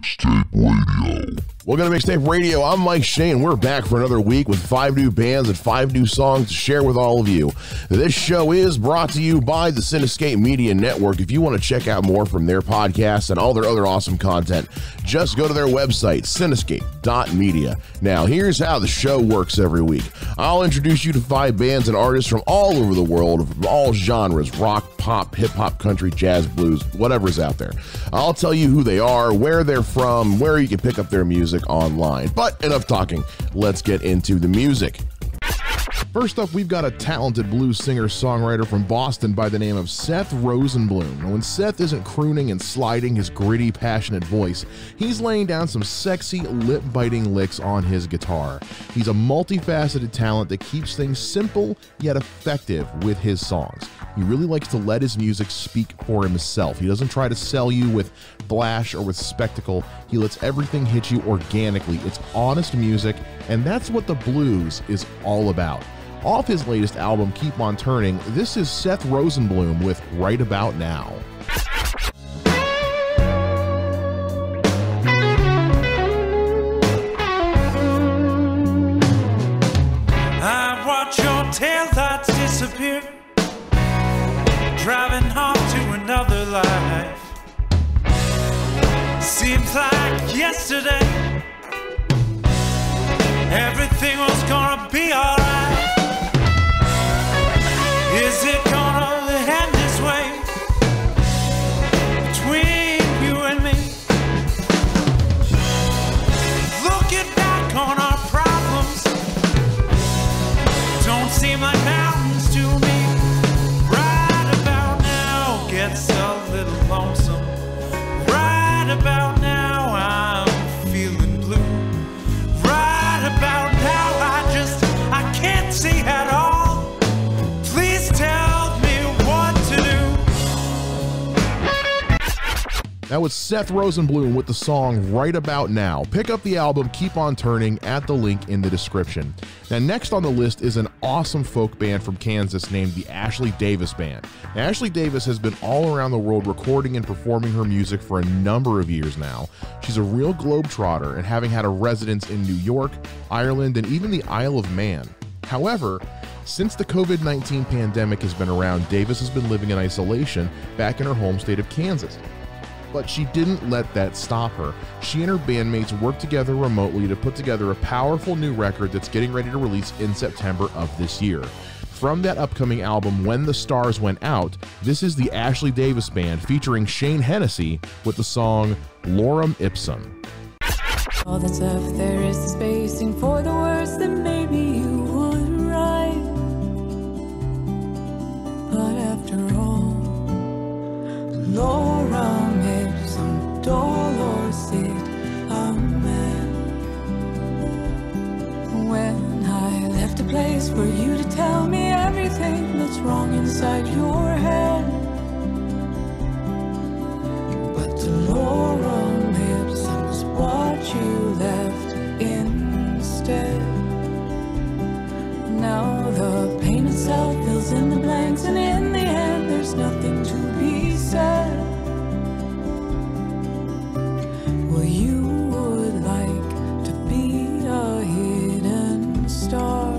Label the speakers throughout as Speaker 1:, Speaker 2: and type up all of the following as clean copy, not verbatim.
Speaker 1: Mixtape Radio. Welcome to Mixtape Radio. I'm Mike Shea, and we're back for another week with 5 new bands and 5 new songs to share with all of you. This show is brought to you by the Cinescape Media Network. If you want to check out more from their podcasts and all their other awesome content, just go to their website, cinescape.media. Now, here's how the show works every week. I'll introduce you to 5 bands and artists from all over the world, of all genres: rock, pop, hip-hop, country, jazz, blues, whatever's out there. I'll tell you who they are, where they're from, where you can pick up their music online. But enough talking, let's get into the music. First up, we've got a talented blues singer-songwriter from Boston by the name of Seth Rosenblum. Now, when Seth isn't crooning and sliding his gritty, passionate voice, he's laying down some sexy, lip-biting licks on his guitar. He's a multifaceted talent that keeps things simple yet effective with his songs. He really likes to let his music speak for himself. He doesn't try to sell you with flash or with spectacle. He lets everything hit you organically. It's honest music, and that's what the blues is all about. Off his latest album, Keep On Turning, this is Seth Rosenblum with Right About Now.
Speaker 2: I watch your taillights disappear, driving home to another life. Seems like yesterday everything was gonna be alright. Is it gonna end this way between you and me? Looking back on our problems don't seem like mountains to me. Right about now gets a little lonesome. Right about now I'm feeling blue. Right about now I can't see at all. Please tell me what to do.
Speaker 1: That was Seth Rosenblum with the song Right About Now. Pick up the album Keep On Turning at the link in the description. Now, next on the list is an awesome folk band from Kansas named the Ashley Davis Band. Now, Ashley Davis has been all around the world recording and performing her music for a number of years now. She's a real globetrotter, and having had a residence in New York, Ireland, and even the Isle of Man. However, since the COVID-19 pandemic has been around, Davis has been living in isolation back in her home state of Kansas. But she didn't let that stop her. She and her bandmates worked together remotely to put together a powerful new record that's getting ready to release in September of this year. From that upcoming album, When the Stars Went Out, this is the Ashley Davis Band featuring Shane Hennessy with the song Lorem Ipsum.
Speaker 3: All that's left there is the spacing for the words that maybe you would write. But after all, Lorem ipsum dolor sit amen. When I left a place for you to tell me everything that's wrong inside your head, but the lorem ipsum is what you left instead. Now the pain itself fills in the blanks, and in the end there's nothing to be said. Well, you would like to be a hidden star,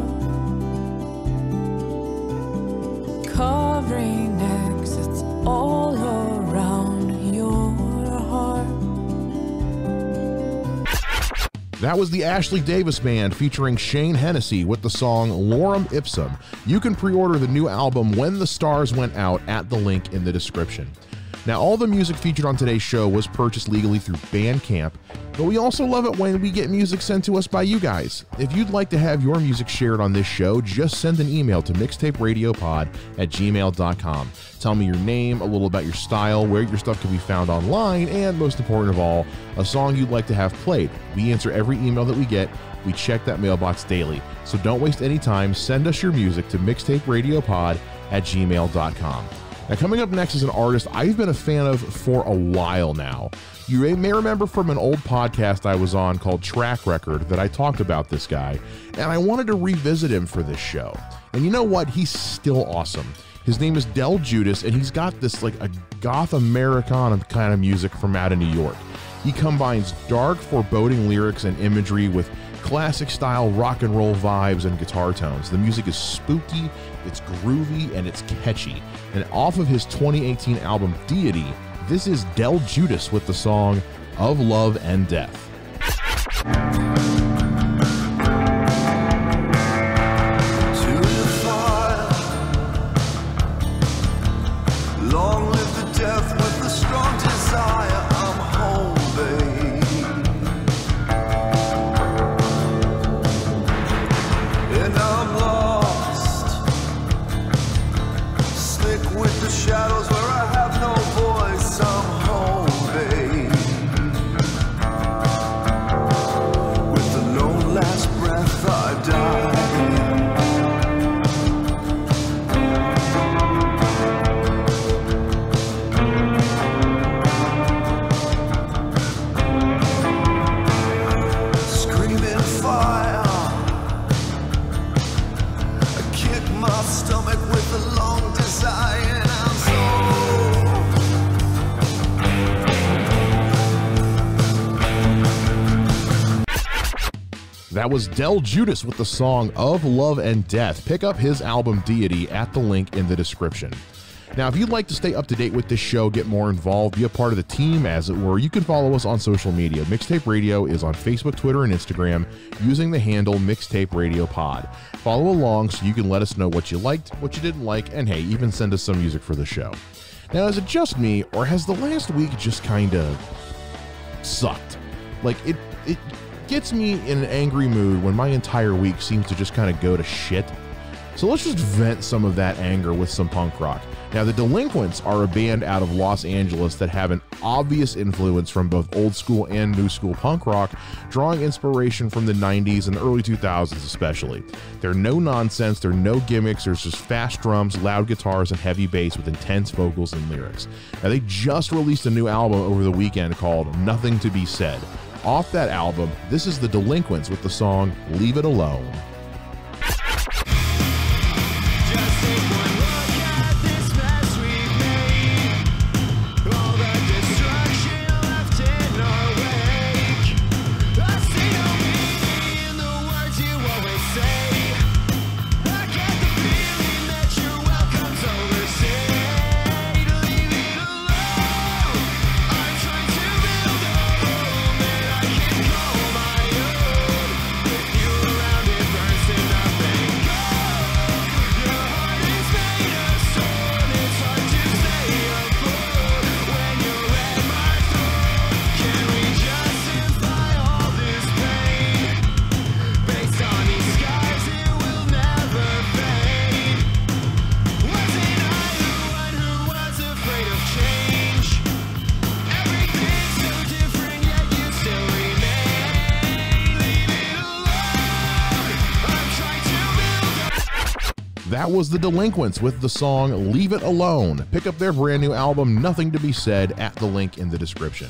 Speaker 3: covering exits all around your heart.
Speaker 1: That was the Ashley Davis Band featuring Shane Hennessy with the song Lorem Ipsum. You can pre-order the new album When the Stars Went Out at the link in the description. Now, all the music featured on today's show was purchased legally through Bandcamp, but we also love it when we get music sent to us by you guys. If you'd like to have your music shared on this show, just send an email to mixtaperadiopod@gmail.com. Tell me your name, a little about your style, where your stuff can be found online, and most important of all, a song you'd like to have played. We answer every email that we get. We check that mailbox daily. So don't waste any time. Send us your music to mixtaperadiopod@gmail.com. Now, coming up next is an artist I've been a fan of for a while now. You may remember from an old podcast I was on called Track Record that I talked about this guy, and I wanted to revisit him for this show. And you know what? He's still awesome. His name is Del Judas, and he's got this like a goth Americana kind of music from out of New York. He combines dark, foreboding lyrics and imagery with classic-style rock and roll vibes and guitar tones. The music is spooky, it's groovy, and it's catchy. And off of his 2018 album Deity, this is Del Judas with the song Of Love and Death.
Speaker 4: Long live the death with the strong desire. I'm home, babe, and I'm lost. Slick with the shadows where I have no voice. I'm home, babe, with the lone last breath I die. Stomach with a long desire, and I'm
Speaker 1: That was Del Judas with the song Of Love and Death. Pick up his album Deity at the link in the description. Now, if you'd like to stay up to date with this show, get more involved, be a part of the team, as it were, you can follow us on social media. Mixtape Radio is on Facebook, Twitter, and Instagram using the handle MixtapeRadiopod. Follow along so you can let us know what you liked, what you didn't like, and hey, even send us some music for the show. Now, is it just me, or has the last week just kind of sucked? Like, it gets me in an angry mood when my entire week seems to just kind of go to shit. So let's just vent some of that anger with some punk rock. Now, the Delinquents are a band out of Los Angeles that have an obvious influence from both old school and new school punk rock, drawing inspiration from the 90s and early 2000s especially. They're no nonsense, they're no gimmicks, there's just fast drums, loud guitars, and heavy bass with intense vocals and lyrics. Now, they just released a new album over the weekend called Nothing to Be Said. Off that album, this is the Delinquents with the song Leave It Alone. That was the Delinquents with the song Leave It Alone. Pick up their brand new album, Nothing to Be Said, at the link in the description.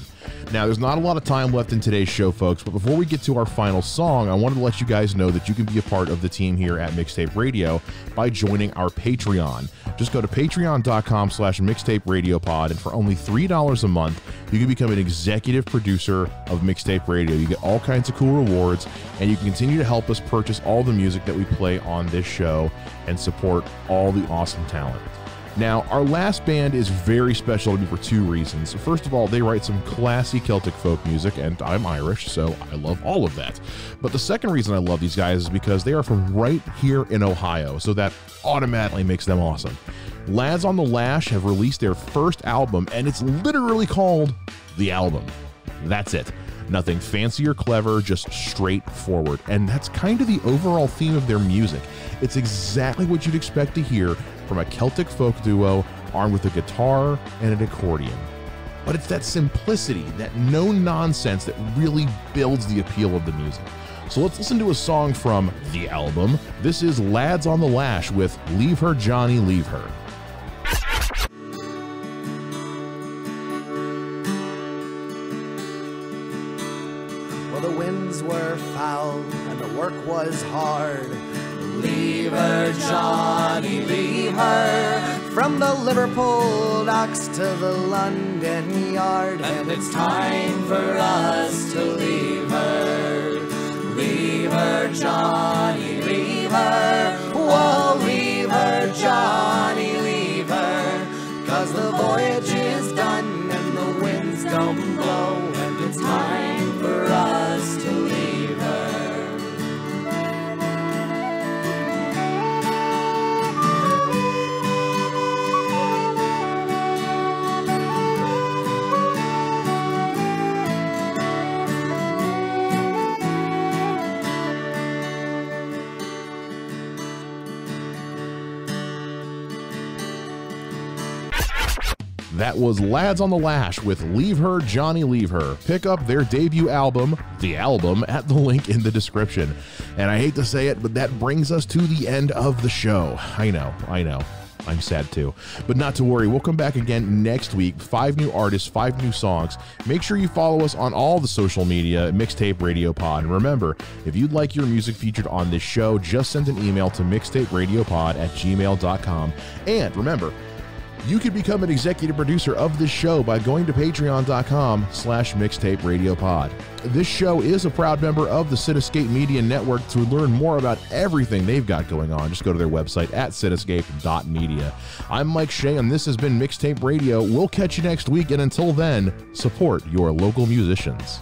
Speaker 1: Now, there's not a lot of time left in today's show, folks, but before we get to our final song, I wanted to let you guys know that you can be a part of the team here at Mixtape Radio by joining our Patreon. Just go to patreon.com/mixtaperadiopod, and for only $3 a month, you can become an executive producer of Mixtape Radio. You get all kinds of cool rewards, and you can continue to help us purchase all the music that we play on this show and support all the awesome talent. Now, our last band is very special to me for two reasons. First of all, they write some classy Celtic folk music, and I'm Irish, so I love all of that. But the second reason I love these guys is because they are from right here in Ohio, so that automatically makes them awesome. Lads on the Lash have released their first album, and it's literally called The Album. That's it. Nothing fancy or clever, just straightforward. And that's kind of the overall theme of their music. It's exactly what you'd expect to hear from a Celtic folk duo armed with a guitar and an accordion. But it's that simplicity, that no nonsense that really builds the appeal of the music. So let's listen to a song from The Album. This is Lads on the Lash with Leave Her, Johnny, Leave Her.
Speaker 4: Well, the winds were foul and the work was hard. Leave her, Johnny, leave her.
Speaker 5: from the Liverpool docks to the London yard. And it's time for us to leave her. Leave her, Johnny, leave her. Whoa, leave her, Johnny, leave her. 'Cause the voyage is done and the winds don't blow. And it's time for us to leave her.
Speaker 1: That was Lads on the Lash with Leave Her, Johnny, Leave Her. Pick up their debut album, The Album, at the link in the description. And I hate to say it, but that brings us to the end of the show. I know. I'm sad too. But not to worry, we'll come back again next week. 5 new artists, 5 new songs. Make sure you follow us on all the social media, Mixtape Radio Pod. And remember, if you'd like your music featured on this show, just send an email to mixtaperadiopod@gmail.com. And remember, you can become an executive producer of this show by going to patreon.com/mixtaperadiopod. This show is a proud member of the Cinescape Media Network. To learn more about everything they've got going on, just go to their website at cinescape.media. I'm Mike Shea, and this has been Mixtape Radio. We'll catch you next week, and until then, support your local musicians.